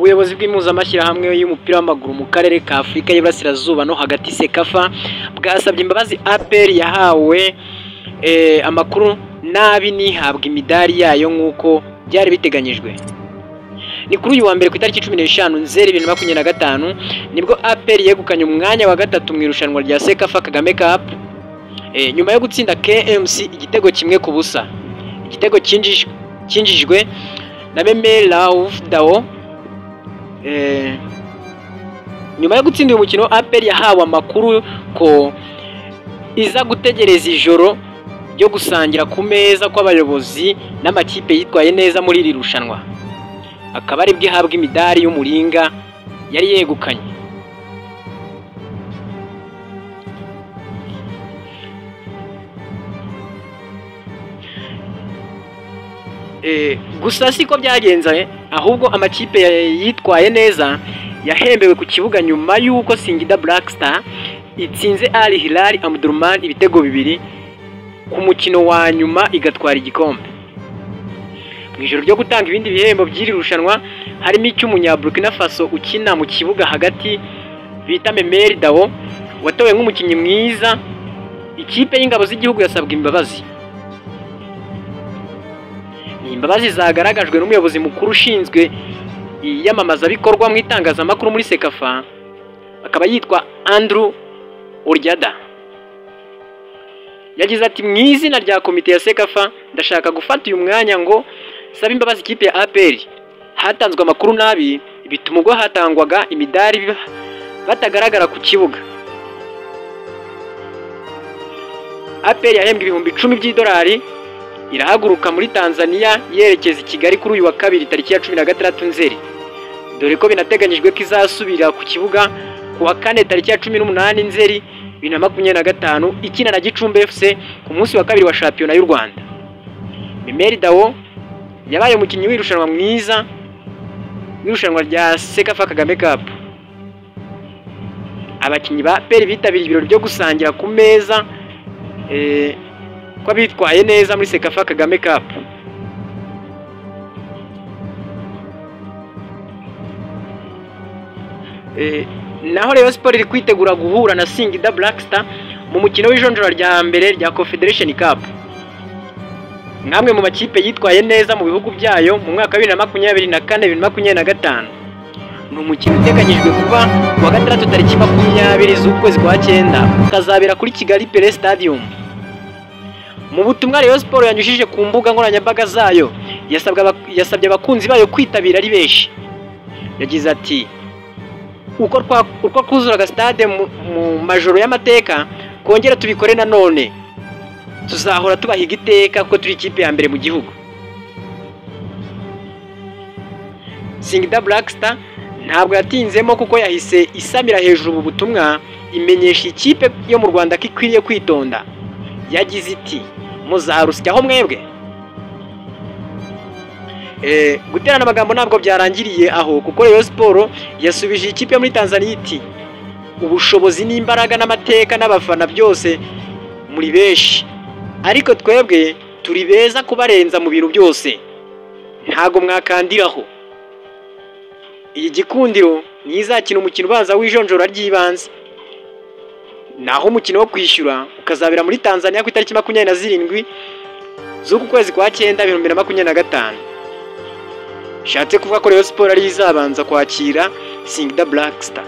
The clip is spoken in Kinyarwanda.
ubuyobozi bw'impuzamashyirahamwe y'umupira w'amaguru mu karere ka Afurika y'Iburasirazuba no hagati Sekafa bwasabye imbabazi APR yahawe amakuru nabi ntihabwa imidari yayo nk'uko byari biteganyijwe. Ni kuri uyu wa mbere ku itariki 15 Nzeri 2025 nibwo APR yegukanye umwanya wa gatatu mu irushanwa rya Sekafa Kagame Cup nyuma yo gutsinda KMC igitego kimwe ku busa. Igitego cyinjijwe na Meme Lauf Dao. Nyuma yo gutsinda uyu mukino APR yahawe amakuru ko iza gutegereza ijoro ryo gusangira ku meza kw'abayobozi n'amakipe yitwaye neza muri iri rushanwa, akaba ari bwihabwa imidari y'umuringa yari yegukanye. Gusa siko byagenze, ahubwo amakipe yitwaye neza yahembewe ku kibuga nyuma y'uko Singida Black Star itsinze Al Hilal Omdurman ibitego 2 ku mukino wa nyuma igatwara igikombe. Mu ijoro ryo gutanga ibindi bihembo by'iri rushanwa harimo icy'umunya Burkina Faso ukina mu kibuga hagati bita Meme Dao watowe nk'umukinnyi mwiza. Ikipe y'ingabo z'igihugu yasabwe imbabazi. Imbabazi zagaragajwe n'umuyobozi mukuru ushinzwe iyamamaza bikorwa mu itangazamakuru muri Sekafa, akaba yitwa Andrew Oryada. Yagize ati mu izina rya komite ya Sekafa ndashaka gufata uyu mwanya ngo saba imbabazi ikipe ya APR. Hatanzwe amakuru nabi bituma ubwo hatangwaga imidari batagaragara ku kibuga. APR yahembwe ibihumbi 10 by'idolari irahaguruka muri Tanzania yerekeza i Kigali kuri uyu wa kabiri tariki ya 16 Nzeri, dore ko binateganyijwe ko izasubira ku kibuga ku wa kane tariki ya 18 Nzeri 2025 ikina na Gicumbi FC ku munsi wa kabiri wa shampiyona y'u Rwanda. Meme Dao yabaye umukinnyi w'irushanwa mwiza w'irushanwa rya Sekafa Kagame Cup. Abakinnyi ba APR bitabiriye ibirori byo gusangira ku meza ko bitwaye neza muri Sekafa Kagame Cup. Naho Rayon Sport iri kwitegura guhura na Singida Black Star mu mukino w'ijonjora rya mbere rya Confederation Cup. Namwe mu makipe yitwaye neza mu bihugu byayo mu mwaka wa 2024-2025. Ni umukino uteganyijwe kuba wa gatandatu tariki 20 z'ukwezi kwa 9 ukazabera kuri Kigali Pele Stadium. Mu butumwa Rayon Sport yanyujije ku mbuga nkoranyambaga zayo yasabye abakunzi bayo kwitabira ari benshi. Yagize ati uko kuzuraga stade mu majoro y'amateka kongera tubikore na none, tuzahora tubahiga iteka kuko turi ikipe ya mbere mu gihugu. Singida Black Star ntabwo yatinzemo kuko yahise isamira hejuru ubu butumwa imenyesha ikipe yo mu Rwanda ko ikwiriye kwitonda. Yagize iti muzarusyaho mwebwe. Guterana amagambo ntabwo byarangiriye aho kuko Rayon Sport yasubije ikipe muri Tanzania iti ubushobozi n'imbaraga n'amateka n'abafana byose muri benshi, ariko twebwe turi beza kubarenza mu bintu byose, ntago mwakandiraho. Iyi gikundiro nizakina umukino ubanza w'ijonjora ry'ibanze, naho umukino wo kwishyura ukazabera muri Tanzania ku itariki 27 z'uku kwezi kwa 9 2025. Shatse kuvuga ko Rayon Sport ari izabanza kwakira Singida Black Star.